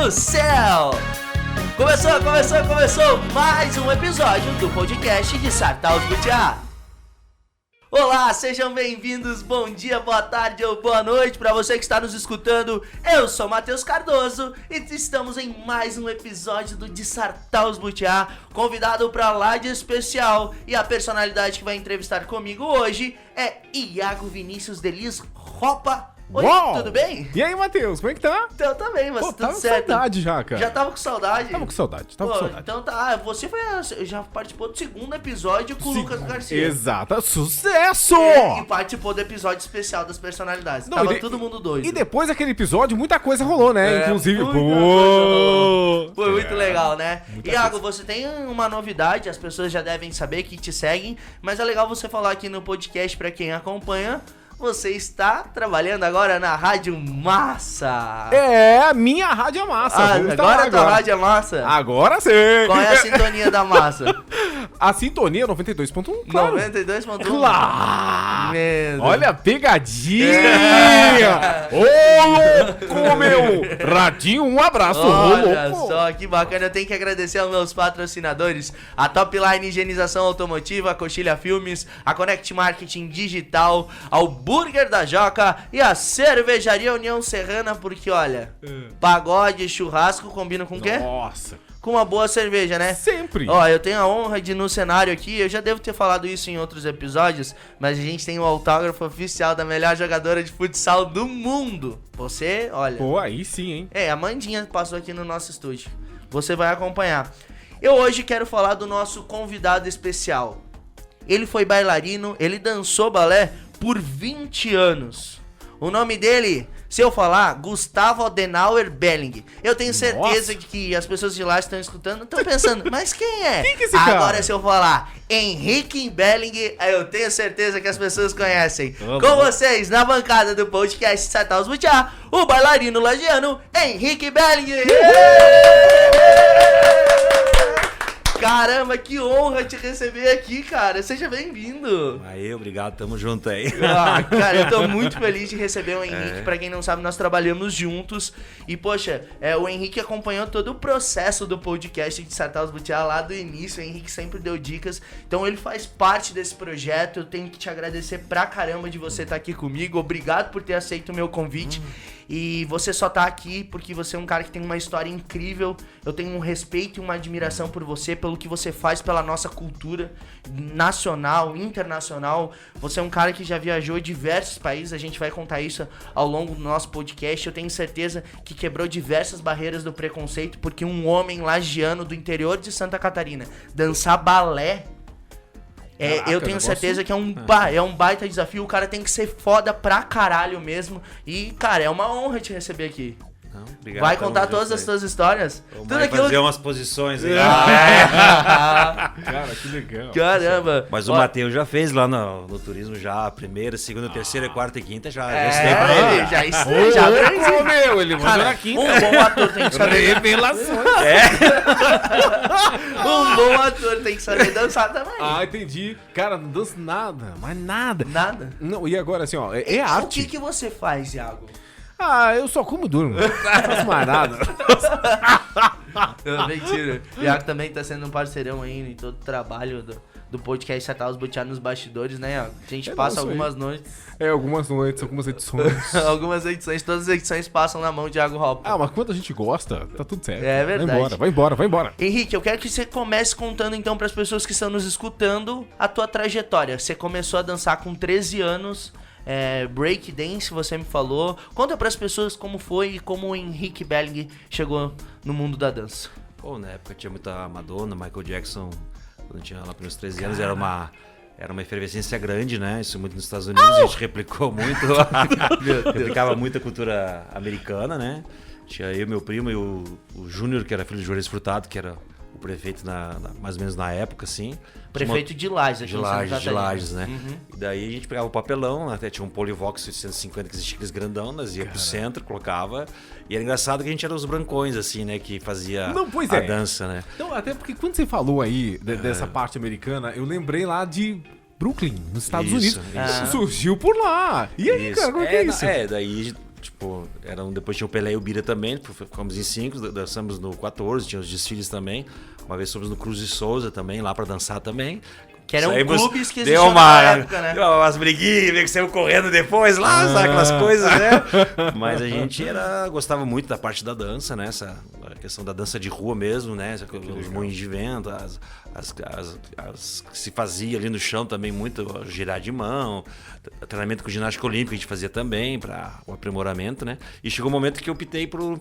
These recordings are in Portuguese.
do céu! Começou mais um episódio do podcast de Sartaus Butiá. Olá, sejam bem-vindos, bom dia, boa tarde ou boa noite para você que está nos escutando. Eu sou Matheus Cardoso e estamos em mais um episódio do de Sartaus Butiá. Convidado para lá de especial, e a personalidade que vai entrevistar comigo hoje é Iago Vinícius Delis Ropa. Oi, Uau! Tudo bem? E aí, Matheus, como é que tá? Então também, mas tudo tava certo. com saudade já, cara. Já tava com saudade? Tava com saudade. Então tá, você já participou do segundo episódio com o Lucas Garcia. Exato, sucesso! E participou do episódio especial das personalidades. Não, Tava todo mundo doido. E depois daquele episódio, muita coisa rolou, né? Inclusive, muita coisa rolou. Foi muito legal, né? Iago, você tem uma novidade, as pessoas já devem saber que te seguem, mas é legal você falar aqui no podcast pra quem acompanha. Você está trabalhando agora na Rádio Massa. É, a minha Rádio é Massa. Agora a tua Rádio é Massa? Agora sim. Qual é a sintonia da Massa? A sintonia 92.1, claro. 92.1? Claro. Meu Deus. Olha a pegadinha. Ô, louco, meu. Radinho, um abraço. Olha louco. só, que bacana. Eu tenho que agradecer aos meus patrocinadores, a Topline Higienização Automotiva, a Coxilha Filmes, a Connect Marketing Digital, ao Burger da Joca e a Cervejaria União Serrana, porque olha, pagode e churrasco combinam com o quê? Nossa. Com uma boa cerveja, né? Sempre. Ó, eu tenho a honra de no cenário aqui, eu já devo ter falado isso em outros episódios, mas a gente tem o autógrafo oficial da melhor jogadora de futsal do mundo. Você, olha... Pô, aí sim, hein? É, a Mandinha passou aqui no nosso estúdio. Você vai acompanhar. Eu hoje quero falar do nosso convidado especial. Ele foi bailarino, ele dançou balé por 20 anos. O nome dele, se eu falar, Gustavo Adenauer Belling. Eu tenho certeza que as pessoas de lá estão escutando, estão pensando, mas quem é? Quem que é esse cara? Agora, se eu falar Henrique Belling, eu tenho certeza que as pessoas conhecem. Com vocês, na bancada do podcast Sartaus Butiá, o bailarino lagiano Henrique Belling. Caramba, que honra te receber aqui, cara. Seja bem-vindo. Aí, obrigado, tamo junto aí. Cara, eu tô muito feliz de receber o Henrique. Pra quem não sabe, nós trabalhamos juntos. E, poxa, o Henrique acompanhou todo o processo do podcast de Sartaus Butiá lá do início. O Henrique sempre deu dicas. Então, ele faz parte desse projeto. Eu tenho que te agradecer pra caramba de você estar aqui comigo. Obrigado por ter aceito o meu convite. E você só tá aqui porque você é um cara que tem uma história incrível. Eu tenho um respeito e uma admiração por você, pelo que você faz pela nossa cultura nacional, internacional. Você é um cara que já viajou em diversos países, a gente vai contar isso ao longo do nosso podcast. Eu tenho certeza que quebrou diversas barreiras do preconceito, porque um homem lagiano do interior de Santa Catarina dançar balé, Caraca, eu tenho certeza que é um baita desafio. O cara tem que ser foda pra caralho mesmo. E, cara, é uma honra te receber aqui. Não, obrigado, vai contar todas as tuas histórias? Vai fazer umas posições aí. Cara, que legal. Caramba. Mas o Matheus já fez lá no turismo já, a primeira, segunda, terceira, quarta e quinta já. Ele já Ô, meu, ele mandou na quinta. Um bom ator tem que saber. Revelações. Um bom ator tem que saber dançar também. Ah, entendi. Cara, não danço nada, mas nada. Nada? Não, e agora assim, ó, é arte. O que você faz, Iago? Ah, eu só como e durmo. Não faço mais nada. Mentira. O Iago também tá sendo um parceirão aí em todo o trabalho do podcast Sartaus Butiá nos bastidores, né, Iago? A gente passa algumas noites. Algumas noites, algumas edições. Algumas edições, todas as edições passam na mão de Iago Ropa. Ah, mas quando a gente gosta, tá tudo certo. É verdade. Vai embora. Henrique, eu quero que você comece contando então para as pessoas que estão nos escutando a tua trajetória. Você começou a dançar com 13 anos, break dance, você me falou. Conta para as pessoas como foi e como o Henrique Belling chegou no mundo da dança. Pô, na época tinha muita Madonna, Michael Jackson, quando eu tinha lá pelos 13 anos, era uma efervescência grande, né? Isso muito nos Estados Unidos, a gente replicou muito. Replicava muito a cultura americana, né? Tinha eu, meu primo e o Júnior, que era filho de Juarez Furtado, que era o prefeito mais ou menos na época, assim. Prefeito de Lages, aqui de Lages, né? Uhum. E daí a gente pegava o papelão, até tinha um Polivox 850 que existia aqueles grandão, nós ia pro centro, colocava. E era engraçado que a gente era os brancões, assim, né? Que fazia a dança, né? Então, até porque quando você falou aí dessa parte americana, eu lembrei lá de Brooklyn, nos Estados Unidos. Surgiu por lá. E aí, cara, como é que é isso? Daí tipo, depois tinha o Pelé e o Bira também, ficamos em 5, dançamos no 14, tinha os desfiles também. Uma vez fomos no Cruz e Souza também, lá pra dançar também. Que eram clubes que existiam na época, né? Deu umas briguinhas, meio que saiu correndo depois lá, sabe aquelas coisas, né? Mas a gente gostava muito da parte da dança, né? A questão da dança de rua mesmo, né? Os moinhos de vento, as que se fazia ali no chão também, muito girar de mão, treinamento com ginástica olímpica a gente fazia também, para o aprimoramento, né? E chegou um momento que eu optei por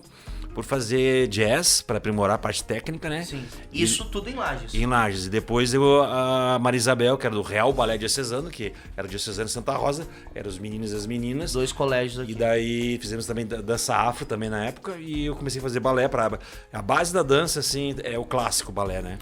fazer jazz, para aprimorar a parte técnica, né? Sim. Isso tudo em Lages. Em Lages. E depois a Maria Isabel, que era do Real Balé Diocesano, que era Diocesano Santa Rosa, eram os meninos e as meninas. 2 colégios aqui. E daí fizemos também dança afro também na época, e eu comecei a fazer balé a base da dança, assim, é o clássico balé, né?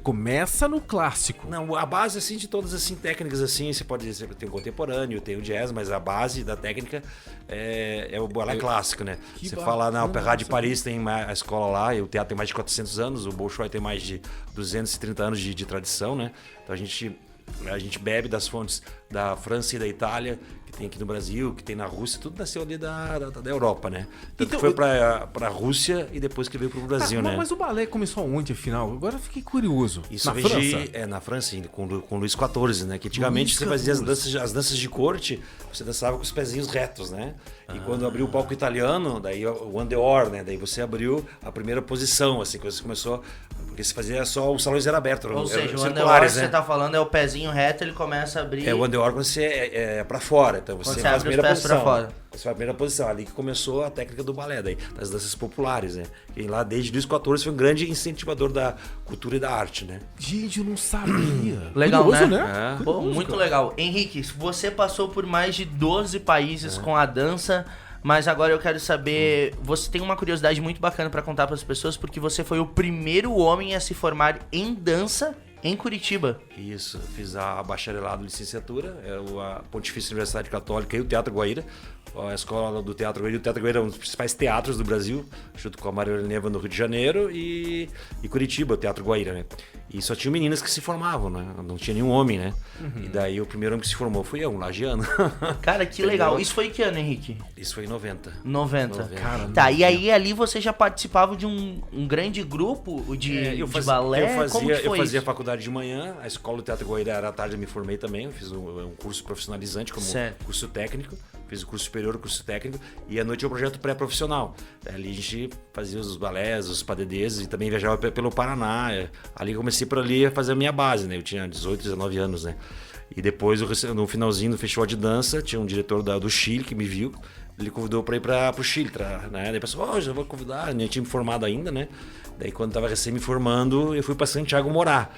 Começa no clássico. Não, a base, assim, de todas, assim, técnicas, assim, você pode dizer, tem o contemporâneo, tem o jazz, mas a base da técnica é o balé clássico, né? Você fala na Opéra de Paris, tem a escola lá, e o teatro tem mais de 400 anos, o Bolshoi tem mais de 230 anos de tradição, né? Então a gente bebe das fontes da França e da Itália, que tem aqui no Brasil, que tem na Rússia, tudo nasceu ali da Europa, né? Tanto que foi pra Rússia e depois que veio pro Brasil, né? Mas o balé começou onde, afinal? Agora eu fiquei curioso. Isso na França? Na França, com Luís XIV, né? Que antigamente você fazia as danças de corte, você dançava com os pezinhos retos, né? E quando abriu o palco italiano, daí o Andeor, né? Daí você abriu a primeira posição, assim, que você começou... Porque se fazia só, os salões eram abertos. Ou seja, o Andeor que você tá falando é o pezinho reto, ele começa a abrir... O Andeor quando você é pra fora, então você faz a primeira posição. Você faz a primeira posição, ali que começou a técnica do balé, daí, das danças populares, né? E lá desde Luís XIV foi um grande incentivador da cultura e da arte, né? Gente, eu não sabia. Legal, curioso, né? Pô, muito legal. Henrique, você passou por mais de 12 países com a dança, mas agora eu quero saber, você tem uma curiosidade muito bacana pra contar pras pessoas, porque você foi o primeiro homem a se formar em dança em Curitiba. Isso, fiz a bacharelado licenciatura, a Pontifícia Universidade Católica e o Teatro Guaíra, a escola do Teatro Guaíra. O Teatro Guaíra é um dos principais teatros do Brasil, junto com a Maria Neva no Rio de Janeiro e Curitiba, o Teatro Guaíra, né? E só tinham meninas que se formavam, né? Não tinha nenhum homem, né? E daí o primeiro homem que se formou fui eu, um lagiano. Cara, que legal. Isso foi em que ano, Henrique? Isso foi em 90. 90. Cara, tá, e aí ali você já participava de um grande grupo de balé? Eu fazia faculdade de manhã, a escola do Teatro Guaíra era à tarde, eu me formei também, eu fiz um curso profissionalizante como curso técnico, fiz o curso superior, o curso técnico, e à noite o projeto pré-profissional. Ali a gente fazia os balés, os padedês, e também viajava pelo Paraná. Ali comecei por ali a fazer a minha base, né? Eu tinha 18, 19 anos, né? E depois, no finalzinho do festival de dança, tinha um diretor do Chile que me viu, ele convidou para ir pro Chile, né? Daí pensou, já vou convidar, nem tinha me formado ainda, né? Daí quando estava recém me formando, eu fui para Santiago morar.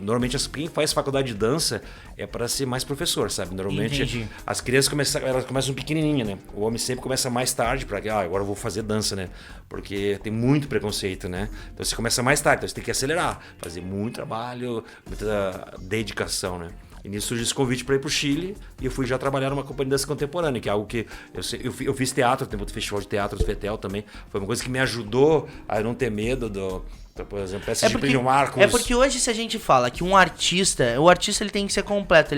Normalmente quem faz faculdade de dança é para ser mais professor, sabe? Normalmente as crianças começam pequenininha, né? O homem sempre começa mais tarde para agora eu vou fazer dança, né? Porque tem muito preconceito, né? Então você começa mais tarde, então você tem que acelerar, fazer muito trabalho, muita dedicação, né? E nisso surgiu esse convite para ir pro Chile e eu fui já trabalhar numa companhia de dança contemporânea, que é algo que eu fiz teatro, tem outro festival de teatro do FETEL também, foi uma coisa que me ajudou a não ter medo por exemplo, peças de Plínio Marcos. É porque hoje se a gente fala que o artista ele tem que ser completo.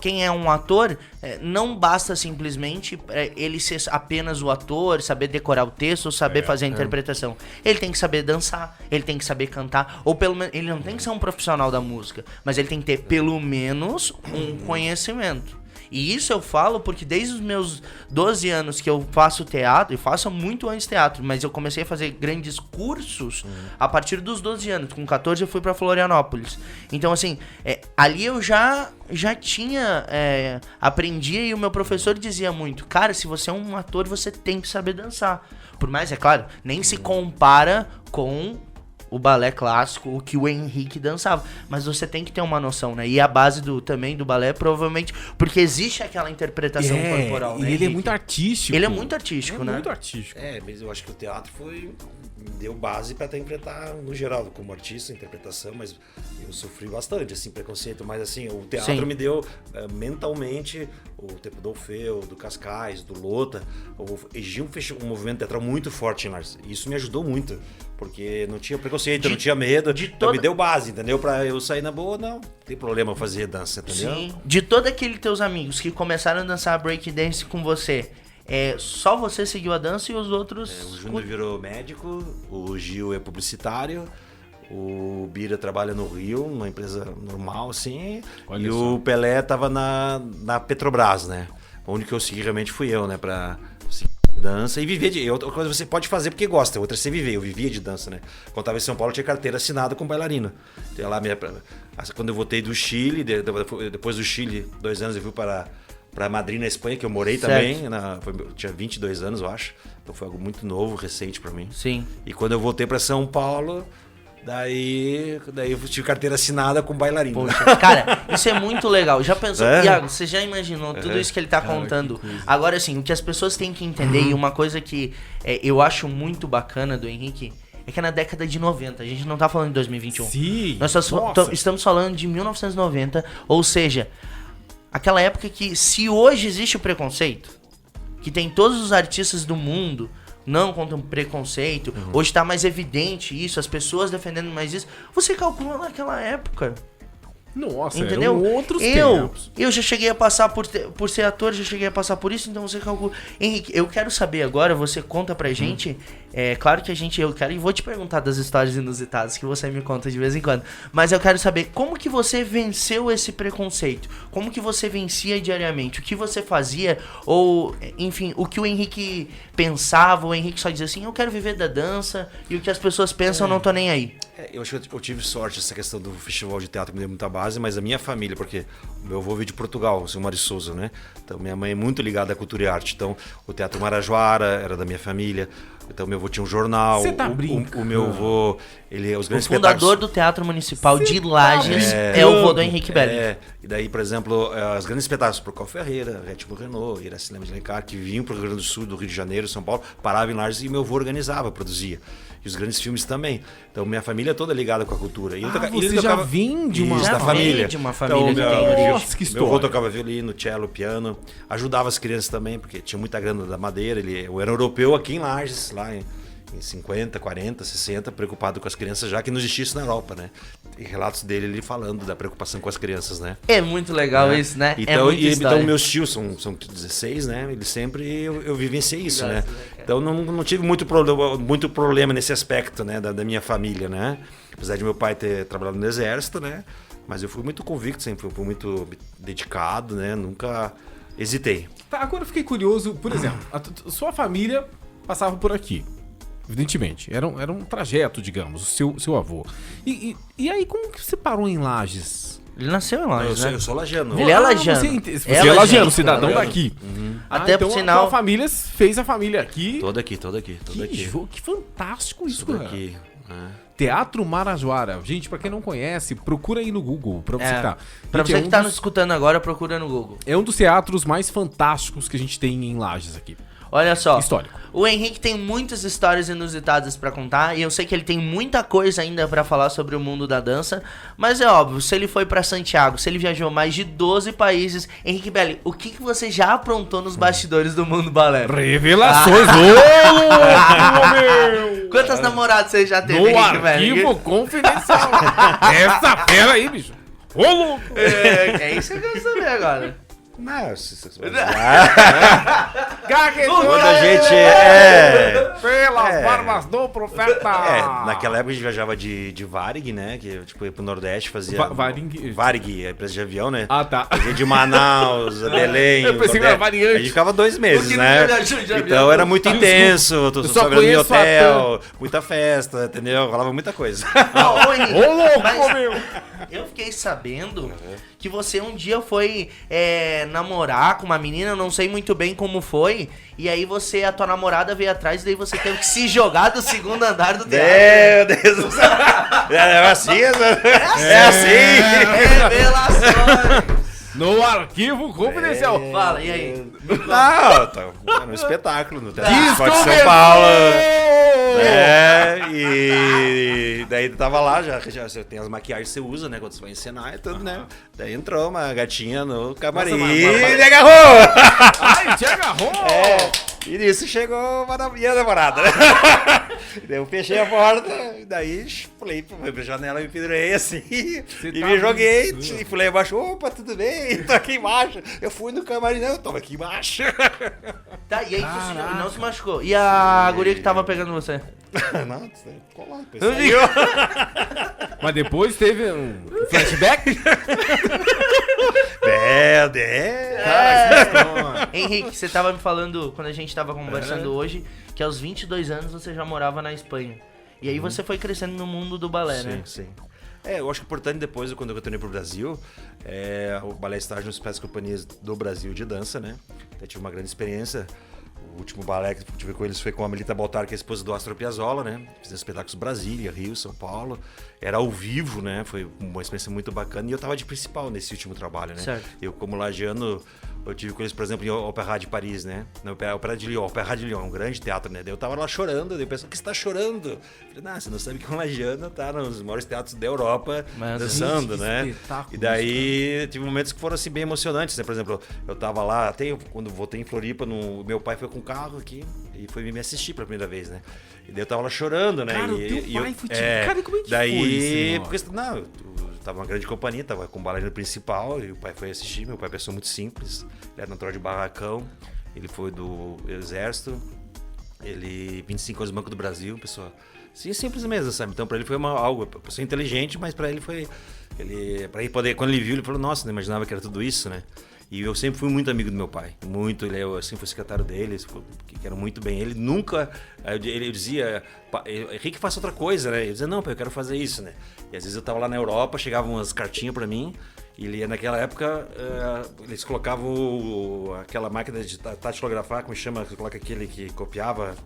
Quem é um ator, não basta simplesmente ele ser apenas o ator, saber decorar o texto, ou saber fazer a interpretação. Ele tem que saber dançar, ele tem que saber cantar, ou pelo menos, ele não tem que ser um profissional da música, mas ele tem que ter pelo menos um conhecimento. E isso eu falo porque desde os meus 12 anos que eu faço teatro, e faço muito antes teatro, mas eu comecei a fazer grandes cursos a partir dos 12 anos. Com 14 eu fui pra Florianópolis. Então assim, ali eu já tinha, aprendia, e o meu professor dizia muito, cara, se você é um ator, você tem que saber dançar. Por mais, é claro, nem se compara com o balé clássico, o que o Henrique dançava. Mas você tem que ter uma noção, né? E a base também do balé, provavelmente, porque existe aquela interpretação corporal, né? E ele é muito artístico. Ele é muito artístico, né? Muito artístico. Mas eu acho que o teatro deu base para interpretar no geral, como artista, interpretação, mas eu sofri bastante, assim, preconceito, mas assim, o teatro me deu mentalmente o tempo do Orfeu, do Cascais, do Lota, o Egil fechou um movimento teatral muito forte em Lages. Isso me ajudou muito, porque não tinha preconceito, não tinha medo, então me deu base, entendeu? Pra eu sair na boa, não tem problema eu fazer dança, entendeu? Sim. De todos aqueles teus amigos que começaram a dançar breakdance com você, só você seguiu a dança e os outros... O Júnior virou médico, o Gil é publicitário, o Bira trabalha no Rio, numa empresa normal, assim, Olha e só. o Pelé tava na Petrobras, né? Onde que eu segui realmente fui eu, né? Pra seguir dança e viver de... Outra coisa você pode fazer porque gosta, outra é você viver. Eu vivia de dança, né? Quando eu tava em São Paulo, eu tinha carteira assinada com bailarino. Então, lá, quando eu voltei do Chile, depois do Chile, 2 anos, eu fui para Madrid, na Espanha, que eu morei também. Eu tinha 22 anos, eu acho. Então foi algo muito novo, recente pra mim. Sim. E quando eu voltei pra São Paulo, daí eu tive carteira assinada com bailarino. Poxa, cara, isso é muito legal. Já pensou, É? Iago, você já imaginou tudo isso que ele tá contando? Agora, assim, o que as pessoas têm que entender, e uma coisa que eu acho muito bacana do Henrique, é que é na década de 90, a gente não tá falando de 2021. Sim. Nós estamos falando de 1990, ou seja, aquela época que, se hoje existe o preconceito, que tem todos os artistas do mundo não contra um preconceito, hoje tá mais evidente isso, as pessoas defendendo mais isso, você calcula naquela época. Nossa, Entendeu? eram outros tempos. Eu já cheguei a passar por ser ator, já cheguei a passar por isso, então você calcula. Henrique, eu quero saber agora, você conta pra gente. Claro que eu quero e vou te perguntar das histórias inusitadas que você me conta de vez em quando. Mas eu quero saber como que você venceu esse preconceito? Como que você vencia diariamente? O que você fazia? Ou, enfim, o que o Henrique pensava? O Henrique só dizia assim, eu quero viver da dança, e o que as pessoas pensam, eu não tô nem aí. Eu acho que eu tive sorte essa questão do festival de teatro, me deu muita base, mas a minha família, porque o meu avô veio de Portugal, o seu Mário Souza, né? Então minha mãe é muito ligada à cultura e arte. Então o Teatro Marajoara era da minha família. Então meu avô tinha um jornal. Você tá brincando? O meu avô, os O grandes fundador espetáculos. do Teatro Municipal de Lages é o vô do Henrique Belli. E daí, por exemplo, os grandes espetáculos, Procopio Ferreira, Red Bull Renault, Iracema de Alencar, que vinham para o Rio Grande do Sul, do Rio de Janeiro, São Paulo, paravam em Lages e meu avô organizava, produzia. E os grandes filmes também. Então minha família é toda ligada com a cultura. E Você já vem de uma... Isso, da Já família. vem de uma família Então, que tem origem. Nossa, que meu avô história. tocava violino, cello, piano. Ajudava as crianças também, porque tinha muita grana da madeira. Eu era europeu aqui em Lages, lá em 50, 40, 60, preocupado com as crianças, já que não existia isso na Europa, né? E relatos dele, ele falando da preocupação com as crianças, né? É muito legal isso, né? Então, muita história. então meus tios são 16, né? Eles sempre eu vivenciei isso, né? Então não tive muito problema nesse aspecto, né? Da minha família, né? Apesar de meu pai ter trabalhado no exército, né? Mas eu fui muito convicto, sempre fui muito dedicado, né? Nunca hesitei. Tá, agora eu fiquei curioso, por exemplo, a sua família passava por aqui. Evidentemente, era um trajeto, digamos, o seu avô. E aí, como que você parou em Lages? Ele nasceu em Lages, né? Eu sou lagiano. Ele é lagiano. Você é lagiano, cidadão lagiano. daqui. Até então por sinal- a família fez a família aqui. Toda aqui. Que fantástico isso, Tudo cara. aqui. né? Teatro Marajoara. Gente, pra quem não conhece, procura aí no Google. Pra você que tá. Pra Gente, você é que um tá dos- nos escutando agora, procura no Google. É um dos teatros mais fantásticos que a gente tem em Lages aqui. Olha só. Histórico. O Henrique tem muitas histórias inusitadas pra contar e eu sei que ele tem muita coisa ainda pra falar sobre o mundo da dança, mas é óbvio, se ele foi pra Santiago, se ele viajou mais de 12 países, Henrique Belli, o que você já aprontou nos bastidores do mundo balé? Revelações! Ô, Quantas namoradas você já teve, no Henrique Belli? arquivo confidencial. Essa fera aí, bicho. Ô, louco! É isso que eu quero saber agora. Não, Gaguejou, quando a galera! gente Pelas barbas do profeta! naquela época a gente viajava de Varig, né? Que tipo ia pro Nordeste, fazia. Varig, a empresa de avião, né? Ah, tá. Fazia de Manaus, a Belém. Eu pensei que era Nordeste. variante. A gente ficava 2 meses, Porque né? não viajou de avião. Então era muito intenso, Eu tu só só dormia em conheço a hotel, muita festa, entendeu? Rolava muita coisa. Ô, Henrique, Ô, louco, mas meu! eu fiquei sabendo que você um dia foi namorar com uma menina, eu não sei muito bem como foi, e aí a tua namorada veio atrás e daí você teve que se jogar do segundo andar do teatro. Meu Deus do céu. É assim, é assim. Revelações! No arquivo confidencial. Fala, e aí? Não, tá no espetáculo, no Teatro Diz Esporte de que São eu Paulo. venceu! E daí tava lá, já tem as maquiagens que você usa, né? Quando você vai encenar e tudo, né? Daí entrou uma gatinha no camarim Nossa, e me agarrou! Ai, te agarrou! E nisso chegou minha namorada, né? Daí eu fechei a porta, daí pulei pra janela, me pendurei assim, e me joguei, e pulei abaixo, opa, tudo bem, tô aqui embaixo. Eu fui no camarim, não, eu tava aqui embaixo. Tá, e aí tu não se machucou. E a guria que tava pegando você? Não, ficou lá, Mas depois teve um flashback? Henrique, você tava me falando, quando a gente tava conversando hoje, que aos 22 anos você já morava na Espanha. E aí você foi crescendo no mundo do balé, né? Sim. Eu acho que importante depois, quando eu retornei pro Brasil, o balé estágio nas principais companhias do Brasil de dança, né? Então, tive uma grande experiência. O último balé que eu tive com eles foi com a Melita Baltar, que é a esposa do Astor Piazzolla, né? Fizemos espetáculos em Brasília, Rio, São Paulo. Era ao vivo, né? Foi uma experiência muito bacana. E eu tava de principal nesse último trabalho, né? Certo. Eu, como lagiano, eu tive com eles, por exemplo, em Opéra de Paris, né? Na Opéra de Lyon, Opéra de Lyon, um grande teatro, né? Daí eu tava lá chorando, daí eu pensei, que você tá chorando? Eu falei, você não sabe que um lagiano tá nos maiores teatros da Europa dançando, né? E daí tive momentos que foram assim bem emocionantes, né? Por exemplo, eu tava lá, até quando voltei em Floripa, meu pai foi com um carro aqui e foi me assistir pela primeira vez, né? E daí eu tava lá chorando, né? Cara, o teu pai foi tipo... Cara, como é que daí, foi isso, porque, não, eu tava uma grande companhia, tava com o bailarino principal e o pai foi assistir. Meu pai é pessoa muito simples, ele era natural de Barracão, ele foi do Exército, ele 25 anos no Banco do Brasil, pessoa assim, simples mesmo, sabe? Então pra ele foi algo, pessoa inteligente, mas pra ele foi, pra ele poder, quando ele viu, ele falou, nossa, não imaginava que era tudo isso, né? E eu sempre fui muito amigo do meu pai, muito, eu sempre fui secretário dele, que quero muito bem. Ele nunca, ele dizia, Henrique, faça outra coisa, né? Eu dizia, não, pai, eu quero fazer isso, né? E às vezes eu tava lá na Europa, chegavam umas cartinhas pra mim, e ele, naquela época, eles colocavam aquela máquina de datilografar, como chama, que coloca aquele que copiava,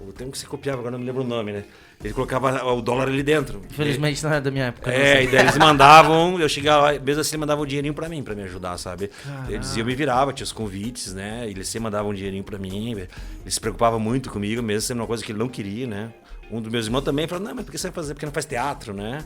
o tempo que se copiava, agora não me lembro o nome, né? Ele colocava o dólar ali dentro. Infelizmente não é da minha época. E daí eles mandavam, eu chegava, mesmo assim, mandavam um dinheirinho pra mim, pra me ajudar, sabe? Eu dizia, eu me virava, tinha os convites, né? Eles sempre mandavam um dinheirinho pra mim, ele se preocupava muito comigo, mesmo sendo uma coisa que ele não queria, né? Um dos meus irmãos também falou, não, mas por que você vai fazer? Porque não faz teatro, né?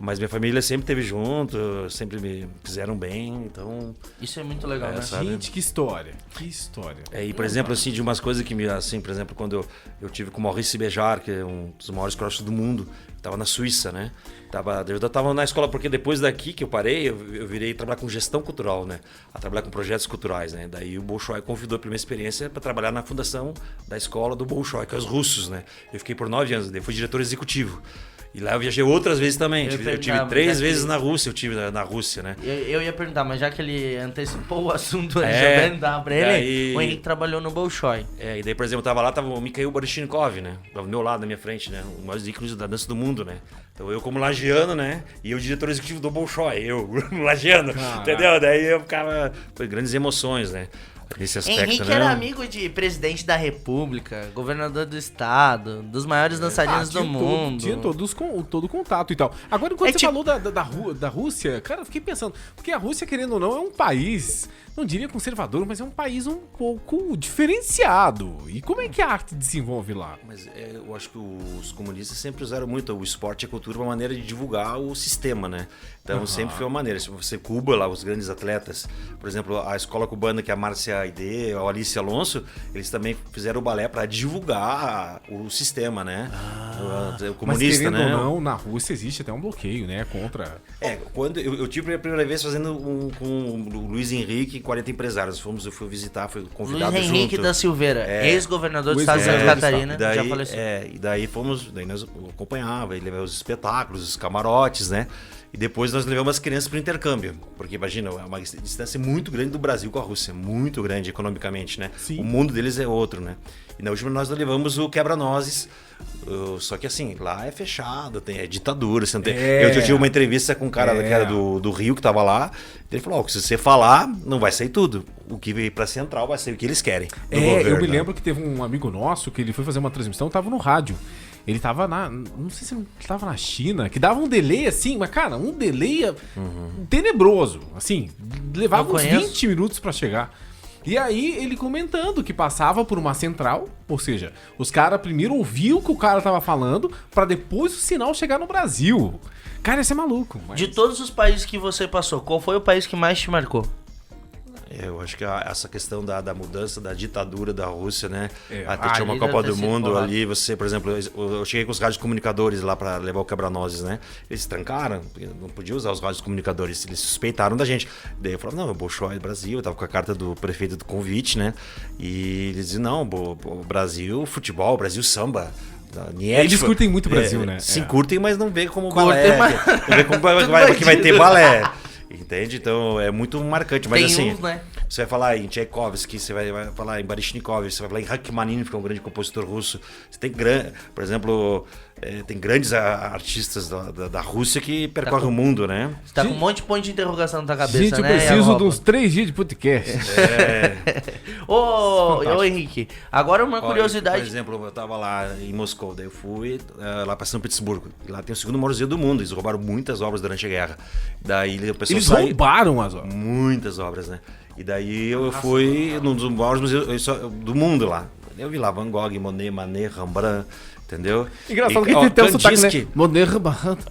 Mas minha família sempre esteve junto, sempre me fizeram bem, então... Isso é muito legal, né? Sabe? Gente, que história, que história. E, por exemplo, assim, de umas coisas que me... Assim, por exemplo, quando eu tive com o Maurice Bejar, que é um dos maiores coreógrafos do mundo, estava na Suíça, né? Eu tava na escola, porque depois daqui que eu parei, eu virei trabalhar com gestão cultural, né? A trabalhar com projetos culturais, né? Daí o Bolshoi convidou a primeira experiência para trabalhar na fundação da escola do Bolshoi, que é os russos, né? Eu fiquei por 9 anos, daí fui diretor executivo. E lá eu viajei outras vezes também. Eu tive 3 vezes na Rússia, eu tive na Rússia, né? Eu ia perguntar, mas já que ele antecipou o assunto, já perguntar pra ele, o Henrique trabalhou no Bolshoi. E daí, por exemplo, tava o Mikhail Baryshnikov, né? Do meu lado, na minha frente, né? Um dos maiores ícones da dança do mundo, né? Então eu como lagiano, né? E eu diretor executivo do Bolshoi, eu, lagiano, entendeu? Daí eu ficava... Foi grandes emoções, né? Nesse aspecto, Henrique né? era amigo de presidente da República, governador do estado, dos maiores dançarinos do mundo. Tinha todo o contato e tal. Agora, quando você falou da Rússia, cara, eu fiquei pensando, porque a Rússia, querendo ou não, é um país, não diria conservador, mas é um país um pouco diferenciado. E como é que a arte desenvolve lá? Mas eu acho que os comunistas sempre usaram muito o esporte e a cultura uma maneira de divulgar o sistema, né? Então sempre foi uma maneira. Se você Cuba lá, os grandes atletas, por exemplo, a escola cubana, que é a Márcia Aide, a Alice Alonso, eles também fizeram o balé para divulgar o sistema, né? O comunista, mas querendo né? ou não, na Rússia existe até um bloqueio, né? Contra... Quando eu tive a primeira vez fazendo com o Luiz Henrique e 40 empresários. Eu fui visitar, fui convidado Luiz Henrique junto. da Silveira, ex-governador do estado de Santa Catarina, já faleceu. E daí nós acompanhava, ele levava os espetáculos, os camarotes, né? E depois nós levamos as crianças para o intercâmbio. Porque imagina, é uma distância muito grande do Brasil com a Rússia. Muito grande economicamente, né? Sim. O mundo deles é outro, né? E na última nós levamos o Quebra-Nozes. Só que assim, lá é fechado, é ditadura. Você não tem... Eu tive uma entrevista com um cara que era do Rio, que tava lá. Ele falou, se você falar, não vai sair tudo. O que veio pra Central vai sair o que eles querem. Eu me lembro que teve um amigo nosso que ele foi fazer uma transmissão, tava no rádio. Ele tava não sei se ele tava na China, que dava um delay assim, mas cara, um delay tenebroso, assim, levava uns 20 minutos pra chegar. E aí ele comentando que passava por uma central, ou seja, os caras primeiro ouviam o que o cara tava falando, pra depois o sinal chegar no Brasil. Cara, isso é maluco. Mas... De todos os países que você passou, qual foi o país que mais te marcou? Eu acho que essa questão da mudança da ditadura da Rússia, né? Até ali tinha uma deve Copa ter do sido Mundo porrada. ali, você, por exemplo, eu cheguei com os rádios comunicadores lá para levar o quebra-nozes, né? Eles trancaram, porque não podia usar os rádios comunicadores, eles suspeitaram da gente. Daí eu falava, não, o Bolshoi é do Brasil, eu tava com a carta do prefeito do convite, né? E eles diziam, não, o Brasil, futebol, Brasil samba. Eles curtem muito o Brasil, né? Sim, curtem, mas não vê como Curtem, balé. mas- Não vê como que vai ter balé. Entende? Então é muito marcante. Mas Tem assim, uns, né? você vai falar em Tchaikovsky, você vai falar em Baryshnikov, você vai falar em Rachmaninoff, que é um grande compositor russo. Você tem, por exemplo, tem grandes artistas da Rússia que percorrem o mundo, né? Você tá com um monte de ponto de interrogação na tua cabeça, Gente, eu né? preciso Iago de uns 3 dias de podcast. Ô, Henrique, agora uma Ó, curiosidade. Por exemplo, eu tava lá em Moscou, daí eu fui lá para São Petersburgo. E lá tem o segundo maior museu do mundo. Eles roubaram muitas obras durante a guerra. Daí o pessoal Eles roubaram as obras. muitas obras, né? E daí eu fui num dos maiores museus do mundo lá. Eu vi lá Van Gogh, Monet, Manet, Rembrandt, entendeu? Engraçado E, que ó, tem até o sotaque, Kandinsky. né? Monet Barranco.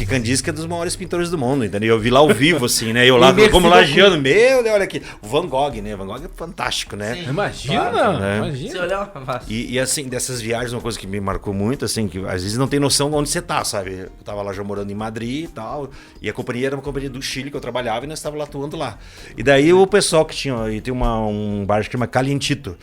Kandinsky é dos maiores pintores do mundo, entendeu? Eu vi lá ao vivo, assim, né? Eu lá, Imersivo como lagiano, meu Deus, olha aqui. O Van Gogh, né? Van Gogh é fantástico, né? Sim. Imagina, Claro, né? Você imagina. olhar uma face. E assim, dessas viagens, uma coisa que me marcou muito, assim, que às vezes não tem noção de onde você tá, sabe? Eu tava lá já morando em Madrid e tal, e a companhia era uma companhia do Chile que eu trabalhava e nós estávamos lá atuando lá. E daí o pessoal que tinha, e tem um bar que chama Calientito,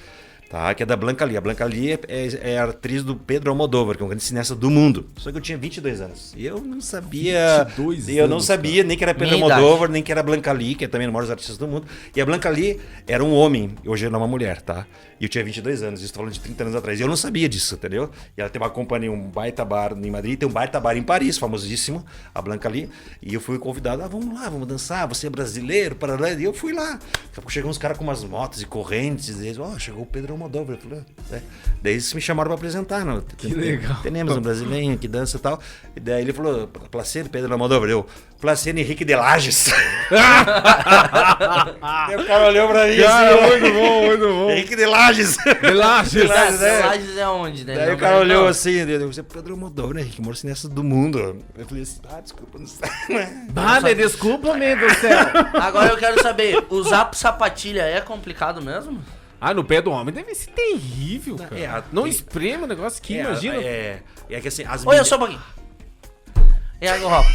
tá? Que é da Blanca Lee. A Blanca Lee é a atriz do Pedro Almodóvar, que é um grande cineasta do mundo. Só que eu tinha 22 anos. E eu não sabia. 22 eu não anos, sabia nem que era Pedro Minha Almodóvar, nem que era Blanca Lee, que é também um dos maiores artistas do mundo. E a Blanca Lee era um homem, hoje ela é uma mulher, tá? E eu tinha 22 anos, isso tô falando de 30 anos atrás. E eu não sabia disso, entendeu? E ela tem uma companhia, um baita bar em Madrid, tem um baita bar em Paris, famosíssimo, a Blanca Lee. E eu fui convidado, vamos lá, vamos dançar, você é brasileiro, parará. E eu fui lá. Daqui a pouco chegam uns caras com umas motos e correntes, e eles, chegou o Pedro Almodóvar. Eu falei, Daí eles me chamaram pra apresentar, não? Que legal. Temos um brasileiro que dança e tal. E daí ele falou, Placer, Pedro Almodóvar. Eu, Placer, Henrique de Lages. Daí o cara olhou pra mim Cara, assim, muito bom, muito bom. Henrique de Lages. Relaxa. Lages, né? Lages é onde, né? Daí Não, o cara mas olhou não. assim, eu disse, Pedro Almodóvar, né, Henrique, maior cineasta do mundo. Eu falei assim, desculpa, não sei. Vale, desculpa-me do céu. Agora eu quero saber, usar sapatilha é complicado mesmo? No pé do homem deve ser terrível, cara. Não tem- espreme o negócio aqui, imagina. É que assim, as Olha só um pouquinho. Iago Ropa,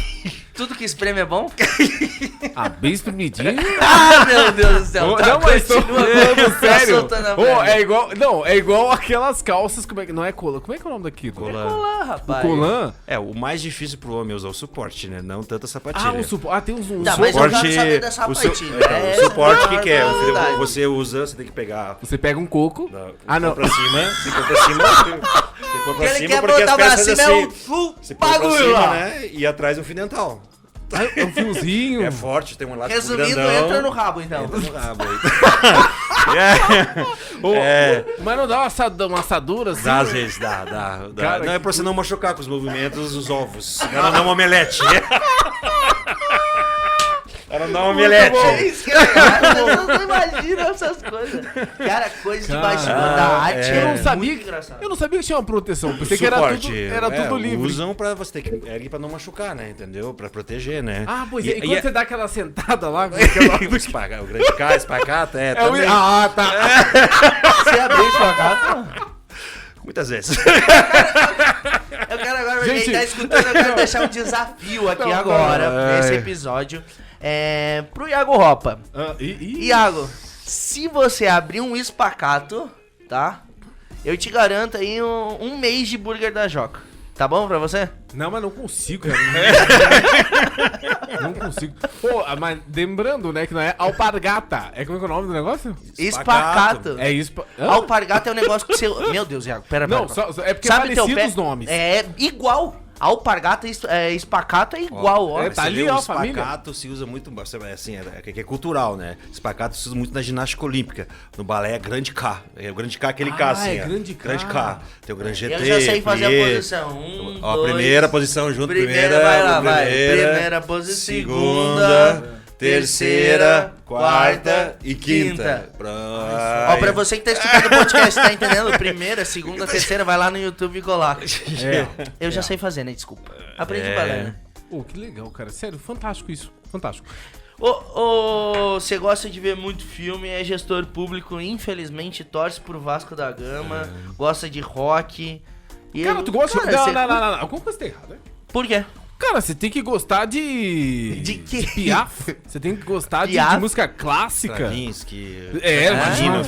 tudo que espreme é bom? Bem espremidinho. Meu Deus do céu. Não, mas tô continua falando tá sério. soltando a Ô, merda. é igual. Não, é igual aquelas calças. Não é colan. Como é que é o nome daquilo? Colar, rapaz. O colan? o mais difícil pro homem é usar o suporte, né? Não tanto a sapatilha. Um suporte. Tem uns Tá, mas eu suporte, quero saber da sapatilha. o suporte, o que é? Curiosidade. Você usa, você tem que pegar. Você pega um coco. Não. Pra cima, se for pra cima, se for pra Ele cima, quer porque botar as pra peças cima assim, é um se for pra bagulho cima, lá. né? E atrás um fio dental. É um fiozinho. É forte, tem um elástico Resumindo, grandão. entra no rabo então. Entra no rabo aí. Mas não dá uma assadura assim? Dá, às vezes, dá. Cara, não é pra você não machucar com os movimentos dos ovos. Ela não é uma omelete. Ela não é uma omelete. É isso que é legal, as pessoas não imaginam essas coisas. Cara, coisa de bastidor da arte Eu não é sabia. muito engraçado. Eu não sabia que tinha uma proteção. Pensei que era tudo livre. Usam pra você ter que ergue pra não machucar, né? Entendeu? Pra proteger, né? Pois é. E quando você dá aquela sentada lá, o grande K, espacata, também. Tá. Você abriu isso pra cá, Muitas vezes. Eu quero agora, Gente. quem tá escutando, eu quero deixar um desafio aqui agora, Ai. nesse episódio, pro Iago Ropa. Iago, se você abrir um espacato, tá? Eu te garanto aí um mês de burger da Joca. Tá bom pra você? Não, mas não consigo, cara. Não consigo. Pô, mas lembrando, né, que não é alpargata. Como é que é o nome do negócio? Espacato. É isso. Alpargata é um negócio que você... Meu Deus, Iago, pera. Não, é porque é Sabe teu parecido pé? os nomes. É igual. Alpargata e espacato é igual, ó. Tá Você ali, vê, ó, o a família. espacato se usa muito, assim, que é cultural, né? Espacato se usa muito na ginástica olímpica. No balé é grande K. O grande K é aquele K, assim. é ó. grande K. Grande K. Tem o grande GT. Eu já sei fazer plié. a posição. Ó, Dois. primeira posição junto, Primeira, vai lá, vai. Primeira posição, segunda, terceira, quarta e quinta. Ó, pra você que tá escutando o podcast, tá entendendo? Primeira, segunda, terceira, vai lá no YouTube e coloca. Eu já sei fazer, né? Desculpa. Aprendi balé, né? Pô, que legal, cara. Sério, fantástico isso. Fantástico. Você gosta de ver muito filme, é gestor público, infelizmente torce pro Vasco da Gama, gosta de rock. Cara, tu gosta de... Não. Alguma coisa tá errada. Por quê? Cara, você tem que gostar de... De quê? Piaf. Você tem que gostar de música clássica. Stravinsky. Imagina.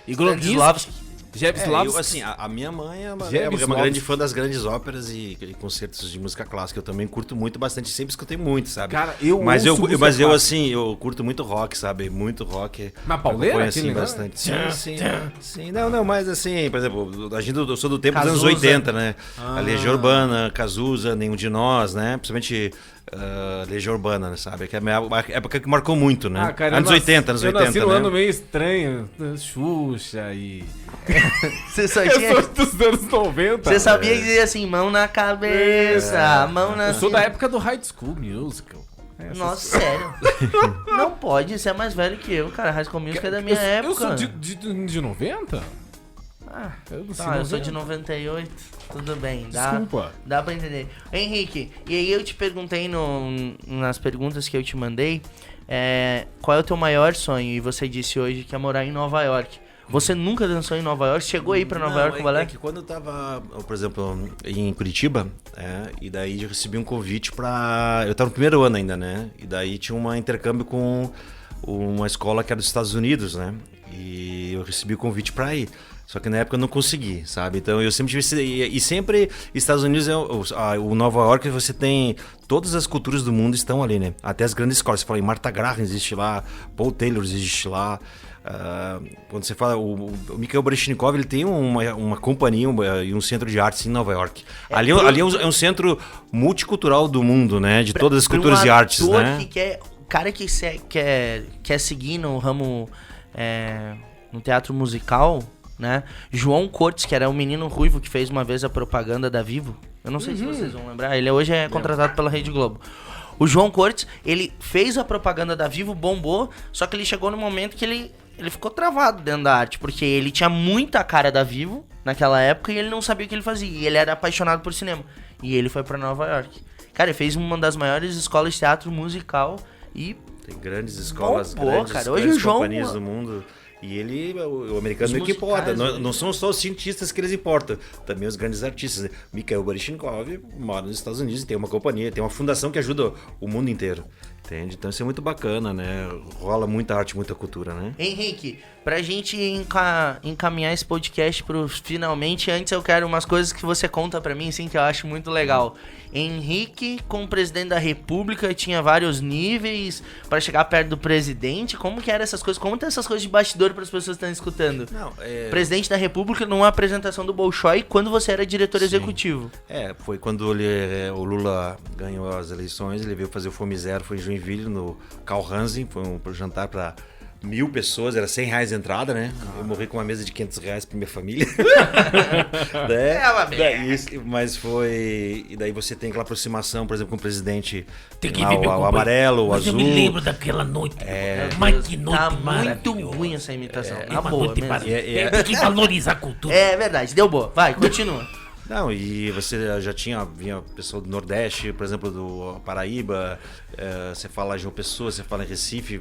Igor Stravinsky. Jebslavski. A minha mãe é uma grande fã das grandes óperas e concertos de música clássica. Eu também curto muito, bastante, sempre escutei muito, sabe? Cara, mas eu assim, eu curto muito rock, sabe? Muito rock. Na pauleira? Assim, bastante. Sim. Não, mas assim, por exemplo, eu sou do tempo dos anos 80, né? A Legião Urbana, Cazuza, Nenhum de Nós, né? Principalmente... Legião Urbana, né, sabe? Que é uma época que marcou muito, né? Cara, anos 80, eu nasci num né? ano meio estranho. Xuxa e... Você só tinha... Eu sou dos anos 90. Você sabia dizer assim, mão na cabeça, mão na... Eu sou da época do High School Musical. Nossa, sério? Não pode, você é mais velho que eu, cara. High School Musical é da minha época. Eu sou de 90? Eu sou de 98, tudo bem, Desculpa. Dá pra entender. Henrique, e aí eu te perguntei nas perguntas que eu te mandei, qual é o teu maior sonho? E você disse hoje que é morar em Nova York. Você nunca dançou em Nova York? Chegou aí pra Nova York com o balé? É que quando eu tava, por exemplo, em Curitiba, e daí eu recebi um convite pra... Eu tava no primeiro ano ainda, né? E daí tinha um intercâmbio com uma escola que era dos Estados Unidos, né? E eu recebi o convite pra ir. Só que na época eu não consegui, sabe? Então eu sempre tive... E sempre, Estados Unidos, o Nova York, você tem... Todas as culturas do mundo estão ali, né? Até as grandes escolas. Você fala em Martha Graham existe lá, Paul Taylor existe lá. Quando você fala... O Mikhail Baryshnikov, ele tem uma companhia e um centro de artes em Nova York. Ali é um centro multicultural do mundo, né? De todas as culturas e artes, né? Cara que quer seguir no ramo... no teatro musical... Né? João Cortes, que era um menino ruivo que fez uma vez a propaganda da Vivo. Eu não sei se vocês vão lembrar. Ele hoje é contratado pela Rede Globo. O João Cortes, ele fez a propaganda da Vivo, bombou, só que ele chegou no momento que ele ficou travado dentro da arte, porque ele tinha muita cara da Vivo naquela época e ele não sabia o que ele fazia. E ele era apaixonado por cinema. E ele foi pra Nova York. Cara, ele fez uma das maiores escolas de teatro musical e... Tem grandes escolas, cara. Hoje o João... companhias do mundo... E ele, o americano, é que importa. Não são só os cientistas que eles importam, também os grandes artistas. Né? Mikhail Baryshnikov mora nos Estados Unidos e tem uma companhia, tem uma fundação que ajuda o mundo inteiro. Entende? Então isso é muito bacana, né? Rola muita arte, muita cultura, né? Henrique, pra gente encaminhar esse podcast pro finalmente, antes eu quero umas coisas que você conta pra mim, assim, que eu acho muito legal. Henrique, como presidente da República, tinha vários níveis pra chegar perto do presidente. Como que eram essas coisas? Conta essas coisas de bastidor pras pessoas que estão escutando. Presidente da República numa apresentação do Bolshoi quando você era diretor executivo. Foi quando o Lula ganhou as eleições, ele veio fazer o Fome Zero, foi em Joinville, no Carl Hansen, foi um jantar para 1.000 pessoas, era R$100 a entrada, né? Eu morri com uma mesa de R$500 pra minha família. Mas foi... E daí você tem aquela aproximação, por exemplo, com o presidente, tem que lá, o amarelo, o azul. Eu me lembro daquela noite. Mas que noite muito ruim essa imitação. Na boa mesmo. Tem que valorizar a cultura. É verdade, deu boa. Vai, continua. Não, e você já vinha pessoa do Nordeste, por exemplo, do Paraíba, você fala em João Pessoa, você fala em Recife,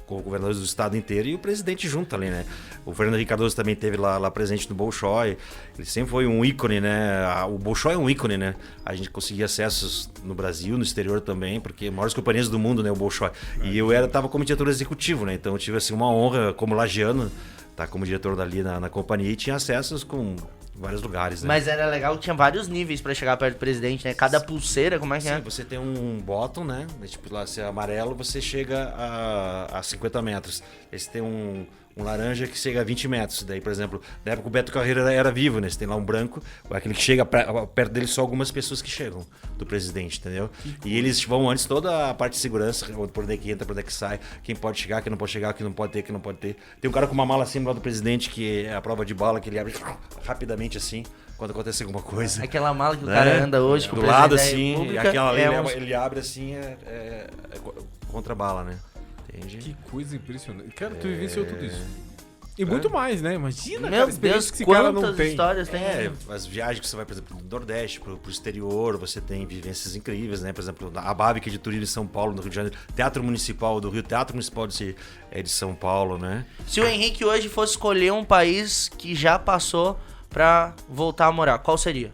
com governadores do estado inteiro e o presidente junto ali, né? O Fernando Henrique Cardoso também esteve lá presente no Bolshoi, ele sempre foi um ícone, né? O Bolshoi é um ícone, né? A gente conseguia acessos no Brasil, no exterior também, porque maiores companhias do mundo, né? O Bolshoi. E eu tava como diretor executivo, né? Então eu tive assim uma honra como lagiano, tá como diretor dali na companhia e tinha acessos com vários lugares, né? Mas era legal que tinha vários níveis pra chegar perto do presidente, né? Cada pulseira, como é que é? Sim, você tem um bottom, né? Tipo, lá, se é amarelo, você chega a 50 metros. Aí você tem um laranja que chega a 20 metros. Daí, por exemplo, na época o Beto Carreira era vivo, né? Você tem lá um branco, aquele que chega perto dele, só algumas pessoas que chegam do presidente, entendeu? E eles vão antes toda a parte de segurança, por onde é que entra, por onde é que sai, quem pode chegar, quem não pode chegar, quem não pode ter, quem não pode ter. Tem um cara com uma mala assim lá do presidente, que é a prova de bala, que ele abre rapidamente assim, quando acontece alguma coisa. Aquela mala que o cara anda hoje com o do presidente lado da assim, República, e aquela ali, ele abre assim, contra a bala, né? Entende? Que coisa impressionante. Cara, tu vivenciou tudo isso. E muito mais, né? Imagina, Meu cara, a experiência Deus, que esse cara não quantas tem. histórias tem. As viagens que você vai, por exemplo, do Nordeste, pro exterior, você tem vivências incríveis, né? Por exemplo, a Bábica de Turismo de São Paulo, no Rio de Janeiro, Teatro Municipal do Rio, Teatro Municipal de São Paulo, né? Se o Henrique hoje fosse escolher um país que já passou pra voltar a morar, qual seria?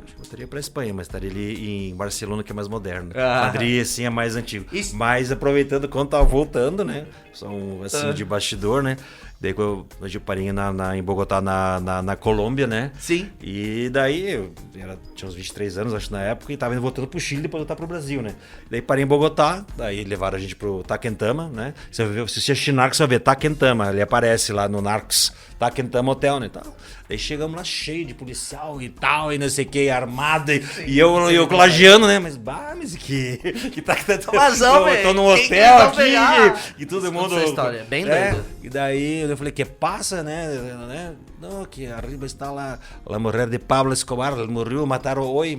Acho que eu estaria pra Espanha, mas estaria ali em Barcelona, que é mais moderno. Ah. Madrid, assim, é mais antigo. Isso. Mas aproveitando quando tava voltando, né? Só um, assim, de bastidor, né? Daí quando eu parei em Bogotá, na Colômbia, né? Sim. E daí, tinha uns 23 anos, acho, na época, e tava indo voltando pro Chile, depois voltar pro Brasil, né? Daí parei em Bogotá, daí levaram a gente pro Taquentama, né? Você vai ver, se você assistir Narcos, você vai ver Taquentama, ele aparece lá no Narcos, Taquentama Hotel, né? Tal. Daí chegamos lá cheio de policial e tal, e não sei o que, armado, e eu lagiano, né? Mas que tá Vazão, velho. tô num Quem que hotel eles vão aqui, pegar? e todo Escuta mundo... essa história, é bem doido. E daí eu falei, que passa, né? Não, que arriba está lá a mulher de Pablo Escobar, ele morreu, mataram hoje.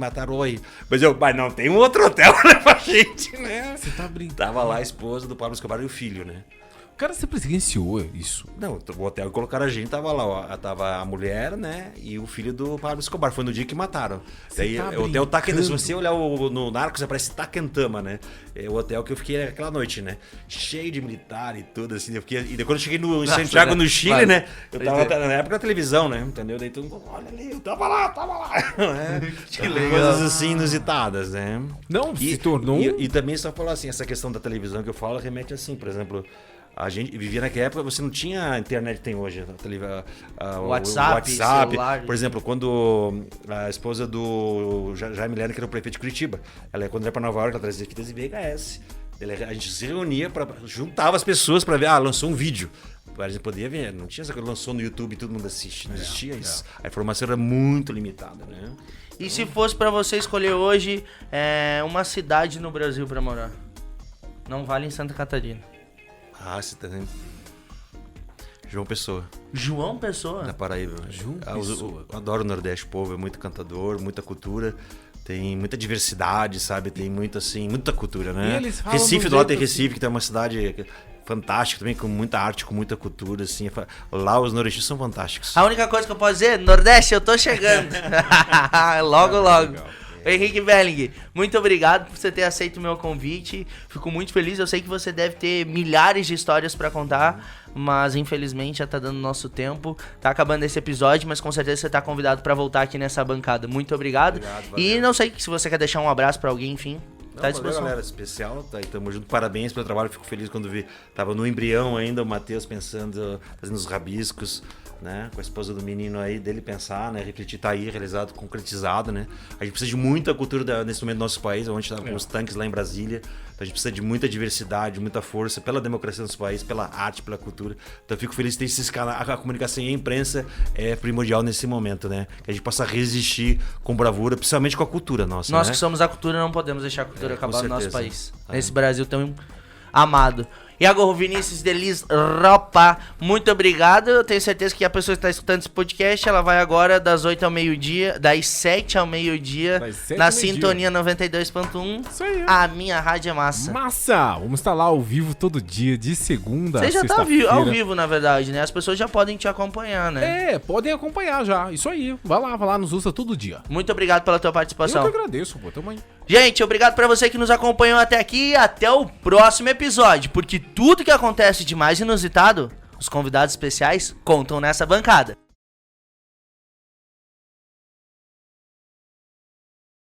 Mas não, tem um outro hotel, né, pra gente, né? Você tá brincando. Tava lá a esposa do Pablo Escobar e o filho, né? O cara, você presenciou isso? Não, o hotel que colocaram a gente, tava lá, ó, tava a mulher, né, e o filho do Pablo Escobar, foi no dia que mataram. Daí tá o hotel Taquentama, se brincando? você olhar no Narcos, aparece Taquentama, né, é o hotel que eu fiquei aquela noite, né, cheio de militar e tudo, assim, e daí quando eu cheguei em Santiago, né? no Chile, Vai. né, eu tava na época da televisão, né, entendeu, daí todo mundo, olha ali, eu tava lá, né? Que legal. Coisas assim inusitadas, né. Não, se tornou E também só falar assim, essa questão da televisão que eu falo remete assim, por exemplo, a gente vivia naquela época, você não tinha a internet que tem hoje, o WhatsApp, celular. Por exemplo, quando a esposa do Jaime Lerner, que era o prefeito de Curitiba, quando ia para Nova York, ela trazia fitas de VHS. A gente se reunia, juntava as pessoas para ver, lançou um vídeo. A gente podia ver, não tinha essa coisa, lançou no YouTube e todo mundo assiste, não existia isso. A informação era muito limitada, né? E se fosse pra você escolher hoje uma cidade no Brasil pra morar? Não vale em Santa Catarina. Você tá vendo? João Pessoa, João Pessoa? da Paraíba. João Eu Pessoa. adoro o Nordeste, o povo é muito cantador, muita cultura. Tem muita diversidade, sabe? Tem muito, assim, muita cultura, né? E eles falam Recife, de um do lado tem jeito Recife, que tem uma cidade fantástica também, com muita arte, com muita cultura, assim. Lá os nordestinos são fantásticos. A única coisa que eu posso dizer, Nordeste, eu tô chegando. Logo, logo. legal. Henrique Belling, muito obrigado por você ter aceito o meu convite. Fico muito feliz. Eu sei que você deve ter milhares de histórias pra contar, mas infelizmente já tá dando nosso tempo. Tá acabando esse episódio, mas com certeza você tá convidado pra voltar aqui nessa bancada. Muito obrigado. Obrigado, E valeu. não sei se você quer deixar um abraço pra alguém, enfim. Tá à Valeu, disposição. galera, especial, tá aí, tamo junto, parabéns pelo trabalho, fico feliz quando vi, tava no embrião ainda, o Matheus pensando, fazendo os rabiscos, né, com a esposa do menino aí, dele pensar, né, refletir, tá aí, realizado, concretizado, né, a gente precisa de muita cultura nesse momento do nosso país, onde tá com os tanques lá em Brasília, então a gente precisa de muita diversidade, muita força pela democracia do nosso país, pela arte, pela cultura, então eu fico feliz de ter esses canais, a comunicação e a imprensa é primordial nesse momento, né, que a gente possa resistir com bravura, principalmente com a cultura nossa, Nós né? que somos a cultura, não podemos deixar a cultura Com acabar no nosso certeza. país. Nesse Brasil tão amado. Iago Vinícius Delis Ropa, muito obrigado. Eu tenho certeza que a pessoa que está escutando esse podcast, ela vai agora das 8 ao meio-dia, das 7 ao meio-dia, Das 7 na ao meio-dia. sintonia 92.1. Isso aí. A minha rádio é massa. Massa! Vamos estar lá ao vivo todo dia, de segunda Você a já tá sexta-feira. ao vivo, na verdade, né? As pessoas já podem te acompanhar, né? Podem acompanhar já. Isso aí. Vai lá, nos usa todo dia. Muito obrigado pela tua Eu participação. que agradeço, pô. Tamo aí. Gente, obrigado pra você que nos acompanhou até aqui e até o próximo episódio, porque tudo que acontece de mais inusitado, os convidados especiais contam nessa bancada.